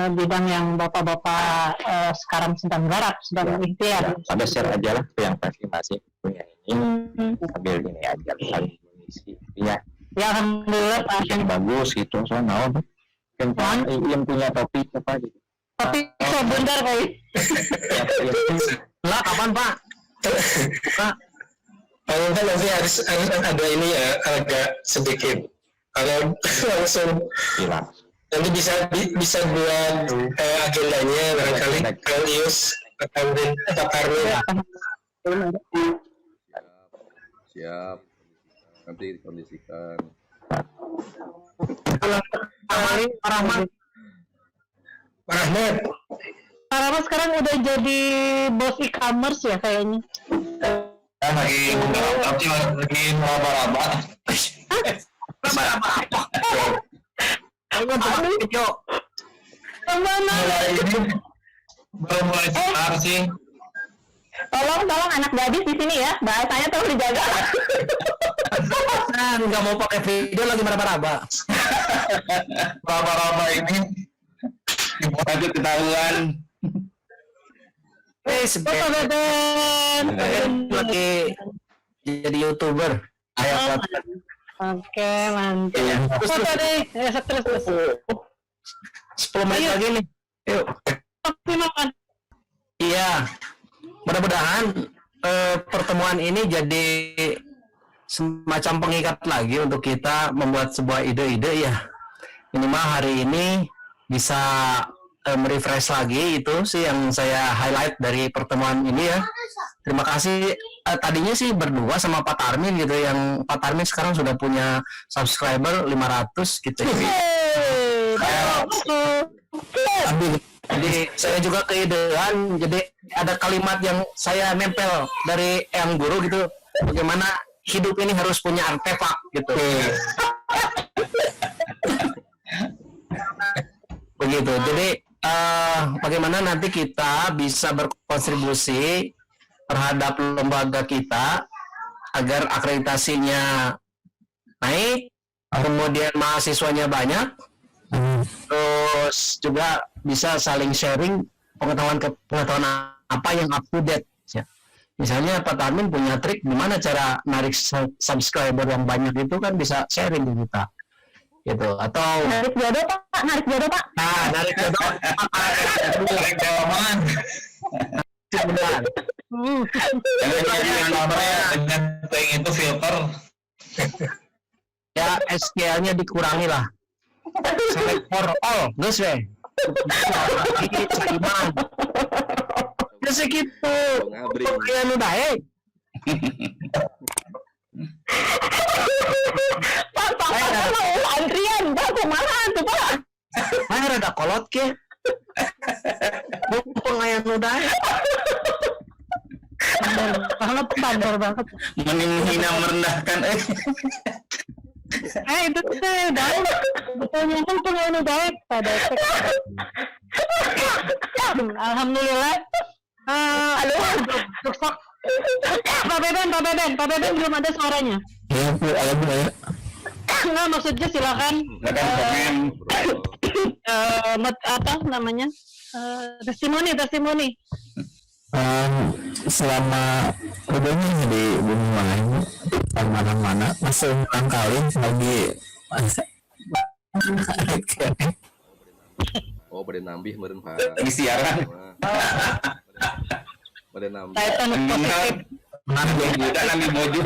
di bidang yang bapak-bapak sekarang sedang garap, sedang ikhtiar. Pada share aja lah yang masing-masing punya ini, sambil ini aja saling mengisi. Ya, Ya alhamdulillah Pak. yang bagus gitu, soalnya yang punya topik apa gitu. Tapi sebentar kali. Lah kapan Pak? Paling kan nanti harus ada ini ya, agak sedikit. Kalau langsung Hilang. nanti bisa buat agendanya barangkali Kang Ius akan Pak Karmin. Siap. Nanti dikondisikan. Pak Rahmat. Pak Rahmat, Pak Rahmat sekarang udah jadi bos e-commerce ya kayaknya. Kan lagi meraba-raba. Video. Kemana? Baru mulai start sih. Tolong anak gadis di sini ya, bahasanya tolong dijaga. Kan nggak mau pakai video lagi meraba-raba. Meraba-raba ini Nanti ketahuan. Pak Beben. Lagi jadi YouTuber. Ayo, Oke, mantap. Terus tadi, terus. 10 menit lagi nih. Yuk. Tapi makan. Iya. Mudah-mudahan pertemuan ini jadi semacam pengikat lagi untuk kita membuat sebuah ide-ide ya. Minimal hari ini bisa merefresh lagi, itu sih yang saya highlight dari pertemuan ini ya. Terima kasih. Tadinya sih berdua sama Pak Tarmin gitu, yang Pak Tarmin sekarang sudah punya subscriber 500 gitu. Jadi saya juga keidean, jadi ada kalimat yang saya nempel dari yang guru gitu, bagaimana hidup ini harus punya artefak gitu. Begitu. Jadi bagaimana nanti kita bisa berkontribusi terhadap lembaga kita agar akreditasinya naik, kemudian mahasiswanya banyak, terus juga bisa saling sharing pengetahuan apa yang up to date ya. Misalnya Pak Tarmin punya trik gimana cara narik subscriber yang banyak, itu kan bisa sharing ke kita gitu. Atau Narik jodoh Pak. narik jodoh narik jawaban. benar. Yang namanya dengan peng itu filter. Ya SQL-nya dikurangi lah. Select for all, guys weh. Ini Iman. Ya segitu. Ngabring. Kalian udah Pak, antrian, Pak, kemana tuh Pak? Mana ada kolot ke? Pengayan udah. Bandar banget. Menghina merendahkan. Itu saya udah. Betulnya kan pengen udah pada efek. Alhamdulillah. Sukses. Pak Beben belum ada suaranya. ya alhamdulillah. Nggak, maksudnya silakan. Apa namanya? Testimoni. Selama udahnya di bumi lain mana-mana masih ulang kali lagi Oh, pada nambih meureun Pak. Lagi siaran. Pada nambih. Kaitan positif. Udah nanti mojo.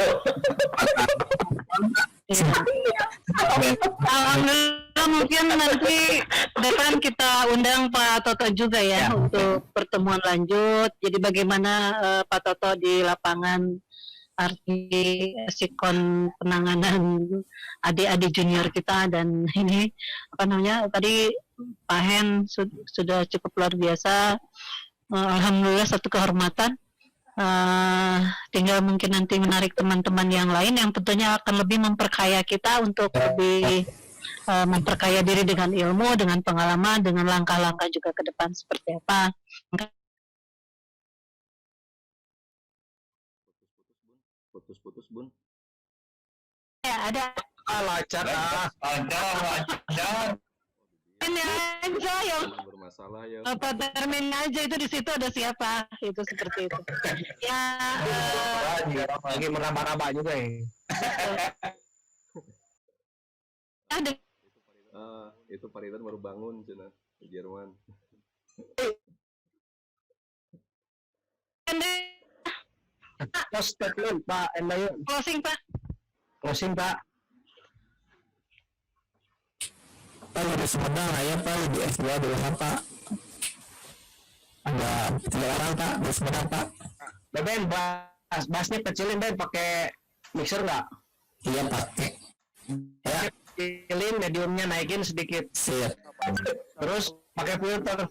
Alhamdulillah, mungkin nanti depan kita undang Pak Toto juga ya, untuk pertemuan lanjut. Jadi bagaimana Pak Toto di lapangan arti sikon penanganan adik-adik junior kita, dan ini apa namanya tadi Pak Hen sudah cukup luar biasa. Alhamdulillah, satu kehormatan Eh, tinggal mungkin nanti menarik teman-teman yang lain yang tentunya akan lebih memperkaya kita untuk lebih memperkaya diri dengan ilmu, dengan pengalaman, dengan langkah-langkah juga ke depan seperti apa. Putus-putus bun. Ya, ada Lancar ini aja yang Bermasalah ya. apa termin aja itu di situ ada siapa itu seperti itu. Ya, lagi meraba-raba juga ya. ada Itu Paridan baru bangun cina di Jerman. Statement Pak Endayon. closing Pak. Closing Pak. Pak lebih Sumedang ya Pak, lebih S2 dulu Pak. Ada 3 orang Pak di Sumedang Pak. Ben, bassnya kecilin Ben, pakai mixer nggak? Iya pakai. Ya, Kecilin, mediumnya naikin sedikit. siap. Terus pakai filter.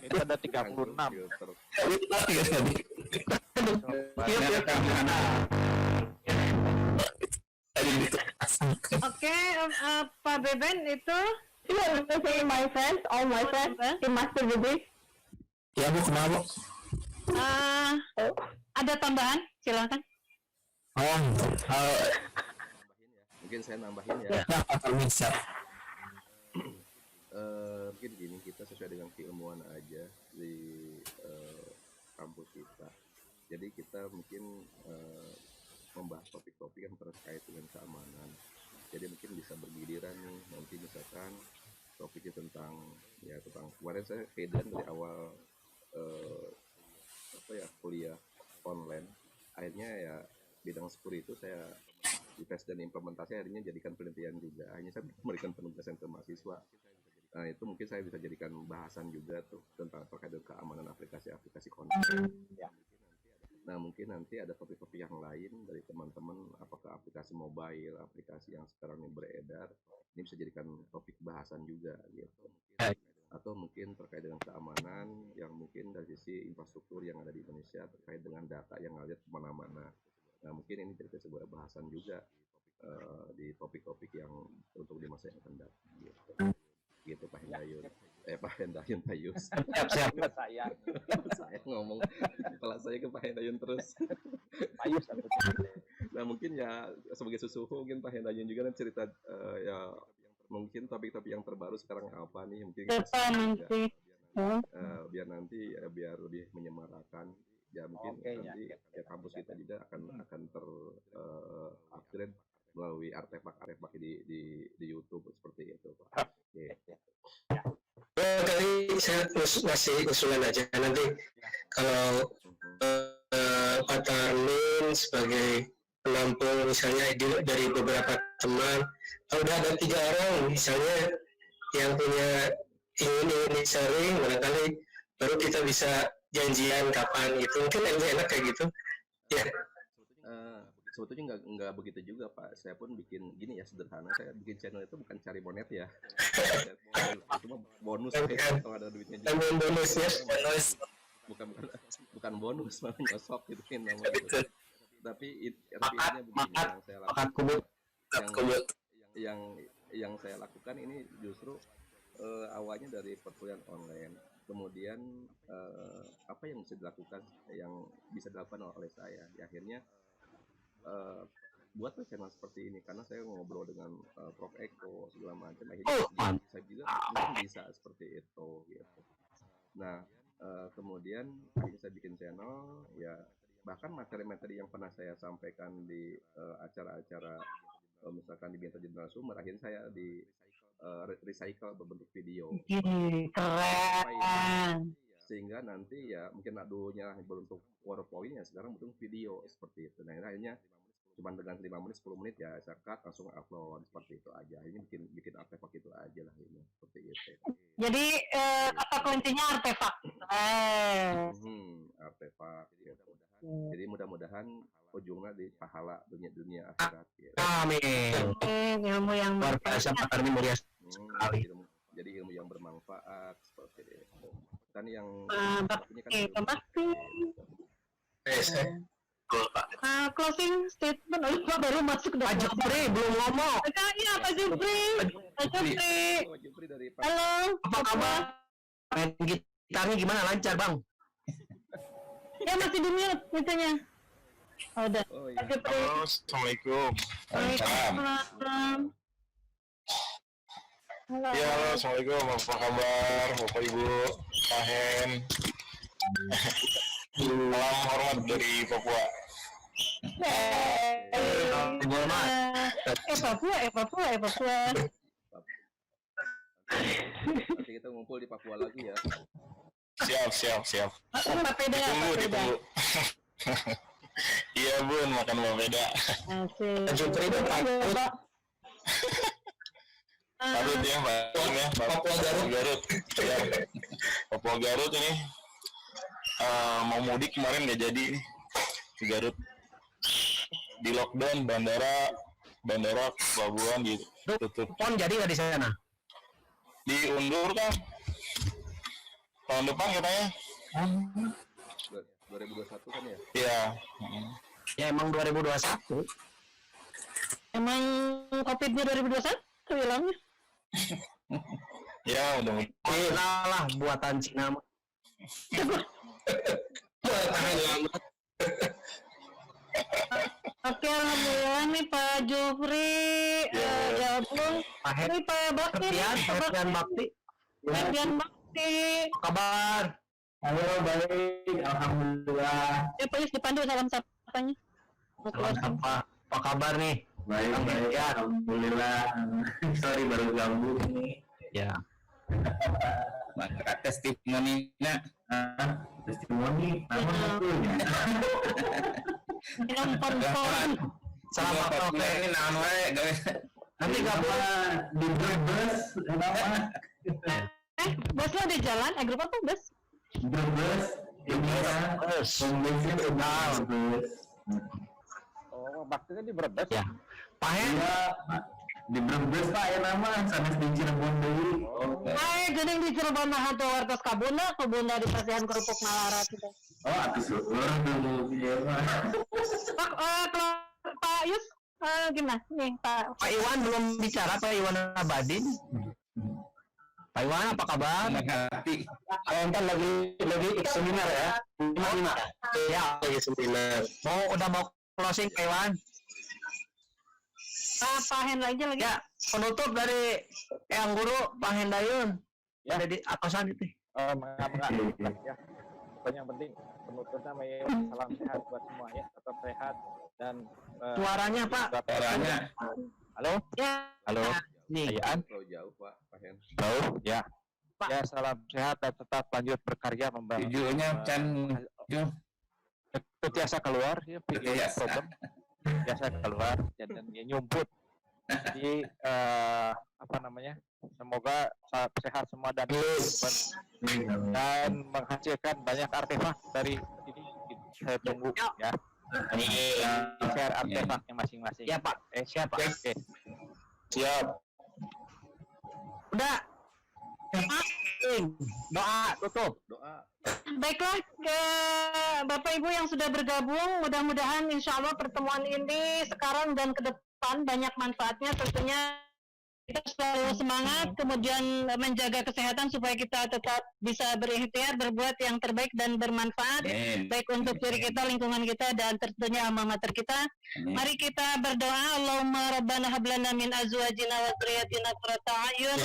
Itu ada 36. Filter. Oke, Pak Beben itu You want to say my friends, all my friends, in Master Budi? Ya Bu, kenapa Bu? ada tambahan, silakan. Oh, Mungkin saya nambahin ya. Pak bisa. Mungkin gini, kita sesuai dengan keilmuan aja di kampus kita. Jadi kita mungkin membahas topik-topik yang terkait dengan keamanan. Jadi mungkin bisa bergiliran nih, nanti misalkan topiknya tentang kemarin saya kedan dari awal kuliah online, akhirnya ya bidang security itu saya di tes dan implementasi akhirnya jadikan penelitian juga. Akhirnya saya memberikan penugasan ke mahasiswa. Nah itu mungkin saya bisa jadikan bahasan juga tuh tentang terkait dengan keamanan aplikasi-aplikasi konten. Nah mungkin nanti ada topik-topik yang lain dari teman-teman, apakah aplikasi mobile, aplikasi yang sekarang ini beredar, ini bisa jadikan topik bahasan juga gitu. Atau mungkin terkait dengan keamanan yang mungkin dari sisi infrastruktur yang ada di Indonesia terkait dengan data yang ngalir kemana-mana. Nah mungkin ini jadi sebuah bahasan juga di topik-topik yang untuk di masa yang akan datang gitu. Gitu Pak Hendayun. Pak Hendayun Tayus. Siap. Saya Saya ngomong kepala saya ke Pak Hendayun terus. Ayus atau Nah mungkin ya sebagai susuhu mungkin Pak Hendayun juga nanti cerita ya mungkin topik-topik yang terbaru sekarang apa nih mungkin kita Siapa share juga. nanti? Biar nanti biar lebih menyemarakan ya mungkin Oke, nanti ya kampus kita juga akan upgrade melalui artefak-artefak di YouTube seperti itu Pak. Oke. Kali saya ngasih usulan aja nanti kalau Pak Tarmin sebagai penampung misalnya dari beberapa teman, kalau udah ada 3 orang misalnya yang punya ingin sharing, barangkali baru kita bisa janjian kapan gitu, mungkin lebih enak kayak gitu ya. Sebetulnya nggak begitu juga Pak. Saya pun bikin gini ya sederhana. Saya bikin channel itu bukan cari monet ya. Cuma bonus kalau ada duitnya juga. Tambahan bonusnya Bukan bonus malah nyosop gitu kan namanya. Tapi artinya begini yang saya lakukan. Yang saya lakukan ini justru awalnya dari perkuliahan online. Kemudian apa yang bisa dilakukan oleh saya. Ya, akhirnya buatlah channel seperti ini karena saya ngobrol dengan Prof Eko segala macam akhirnya saya juga mungkin bisa seperti itu gitu. Nah kemudian akhirnya saya bikin channel ya, bahkan materi-materi yang pernah saya sampaikan di acara-acara misalkan di Bincang Jurnal Sumber akhirnya saya di recycle berbentuk video. Keren. Sehingga nanti ya mungkin dulunya berbentuk PowerPoint ya sekarang bentuk video seperti itu. Nah akhirnya cuma dengan 5 menit 10 menit ya saya cut langsung upload seperti itu aja. Ini bikin artefak itu aja lah ini seperti itu. Jadi kata kuncinya artefak. Artefak gitu. Jadi mudah-mudahan ujungnya di pahala dunia akhirat gitu. Amin. Ilmu yang Luar biasa Pak Tarmin mulia sekali. Jadi ilmu yang bermanfaat seperti itu. Kan yang Bakti, Pak Bakti. Saya Closing statement, Pak baru masuk Pak Jupri belum ngomong. Iya, Pak Jupri. Pak Jupri. Oh, Jupri dari Pak. Halo. Apa kabar? Main gitarnya gimana, lancar bang? Ya masih di mute mintanya. Oh, udah. Oh iya. Pak Jupri. Assalamualaikum. Waalaikumsalam. Halo. Ya, halo, assalamualaikum. Apa kabar, Bapak Ibu, Pak Hen? Salam hormat dari Papua. Papua. Nanti kita ngumpul di Papua lagi ya. Siap. Papeda. Ditunggu. Iya bun, makan papeda. Asik. Jupri dan Pak Garut ya, Pak. Ya, Papua Garut. Siap. Papua Garut ini mau mudik kemarin nggak jadi nih di Garut. Di lockdown bandara pelabuhan ditutup. Pon jadi nggak di sana? Diundur kan tahun depan katanya. 2021 kan ya. Iya. Ya emang 2021. Emang COVID-nya 2021 hilangnya? Ya mudah-mudahan. Lah buatan Cina mah. Oke, alhamdulillah nih Pak Jupri gabung. Ini Pak Bakti. Ferdian Bakti. Ferdian Bakti. Apa kabar? Halo, baik, alhamdulillah. Ya, Pak Yus dipandu salam sapanya. Salam apa kabar nih? Baik, alhamdulillah. Sorry baru gabung nih. Ya. Maka testimoninya Testimoni, nama betulnya. Minum pon-pon. Salam apa oke. ini namanya Nanti gabung. Di Brebes, kenapa? Bos lo di jalan, grup apa bos? Brebes, ini ya. Pembesnya udah Brebes. Oh, baktinya di Brebes Ya. Pak Hen, Iya, di Brebes Pak ya nama, sanes di Cirebon deui. Geuning di Cirebon mah hantu wartos kabuna di pasihan kerupuk Malara gitu. Oh, atuh syukur dulu ya Pak. Pak Yus, gimana? Nih, Pak. Pak Iwan belum bicara, Pak Iwan Abadin. Pak Iwan apa kabar? hati. Entar lagi seminar ya. Seminar. Ya, lagi seminar. Mau closing Pak Iwan? Pak Hen lagi. Ya, penutup dari Eyang Guru Pak Hendayun. Ya, ada di atasan itu. enggak ya. Pokoknya yang penting penutupnya salam sehat buat semua ya, tetap sehat dan Suaranya Pak. Suaranya. Halo? Ya. Halo. Nih. Ayaan? Terlalu jauh Pak Hen. Tahu? Ya. Pak. Ya, salam sehat dan tetap lanjut berkarya membangun. Videonya Chan Biasa keluar ya, video Biasa. problem. Biasa keluar dan dia nyumput. Jadi apa namanya? Semoga sehat semua dan menghasilkan banyak artefak dari ini saya tunggu ya. Share artefaknya masing-masing. Ya Pak. Siap Pak. Oke. Siap. Udah. Doa tutup. Doa. Baiklah ke Bapak Ibu yang sudah bergabung, mudah-mudahan insya Allah pertemuan ini sekarang dan ke depan banyak manfaatnya. Tentunya kita selalu semangat, kemudian menjaga kesehatan supaya kita tetap bisa berikhtiar, berbuat yang terbaik dan bermanfaat, baik untuk diri kita, lingkungan kita, dan tentunya alma mater kita. Mari kita berdoa. Allahumma rabbana hablana min azwajina wa dzurriyyatina qurrata a'yun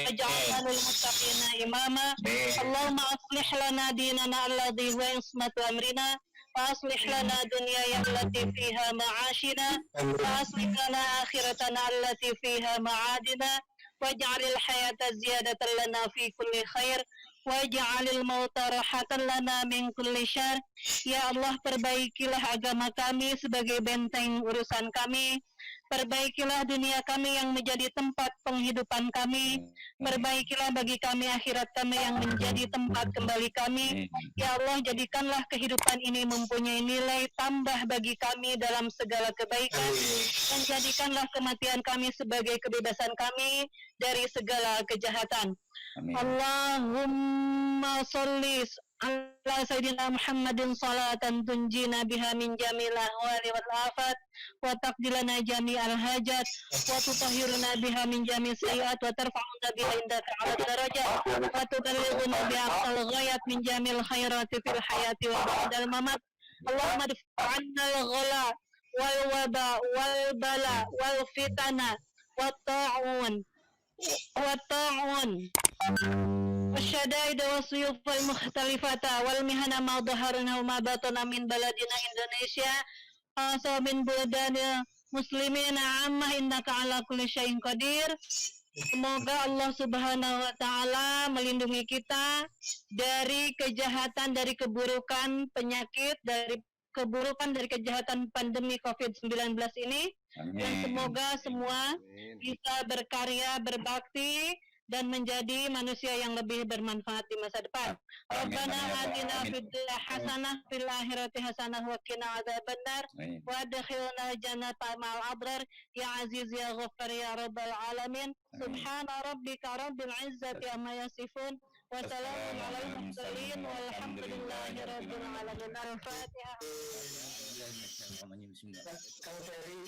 waj'alna lil muttaqina imama. Allahumma aslih lana dinana alladhi huwa ismatu amrina وأصلح لنا دنيانا التي فيها معاشنا وأصلح لنا آخرتنا التي فيها معادنا واجعل الحياة زيادة لنا في كل خير واجعل الموت راحة lana min kulli syarr. Ya Allah, perbaikilah agama kami sebagai benteng urusan kami. Perbaikilah dunia kami yang menjadi tempat penghidupan kami. Perbaikilah bagi kami akhirat kami yang menjadi tempat kembali kami. Ya Allah, jadikanlah kehidupan ini mempunyai nilai tambah bagi kami dalam segala kebaikan. Dan jadikanlah kematian kami sebagai kebebasan kami dari segala kejahatan. Amin. Allahumma sholli ala sayyidina Muhammadin salatan tunjina biha min jamil ahwali wal afat wa taqdilana jami'al hajat wa tutahhiruna biha min jami' sayyi'at wa tarfa'una biha indaka 'ala darajat wa tuballighuna biha aqsal ghayat min jamil khairati fil hayati wa ba'dal mamat. Allahumma daf'anna al-ghala wal waba wal bala wal fitana wa ta'un والشدائد والسيوف المختلفة والمهن ما ظهرنا وما بطن من بلدنا إندونيسيا ومن بلدان المسلمين عامة إنك على كل شيء قدير. Semoga Allah Subhanahu wa Ta'ala melindungi kita dari kejahatan, dari keburukan penyakit, dari keburukan, dari kejahatan pandemi COVID-19 ini. Dan semoga semua bisa berkarya, berbakti, dan menjadi manusia yang lebih bermanfaat di masa depan. Rabbana atina fid dunya hasanah fil akhirati hasanah wa qina adzabannar wa adkhilna jannata ma'al abrar ya aziz ya ghaffar ya rabbal alamin. Subhana rabbika rabbil izzati amma yasifun wa salamun alal mursalin walhamdulillahi rabbil alamin. Al-Fatihah. Kalau dari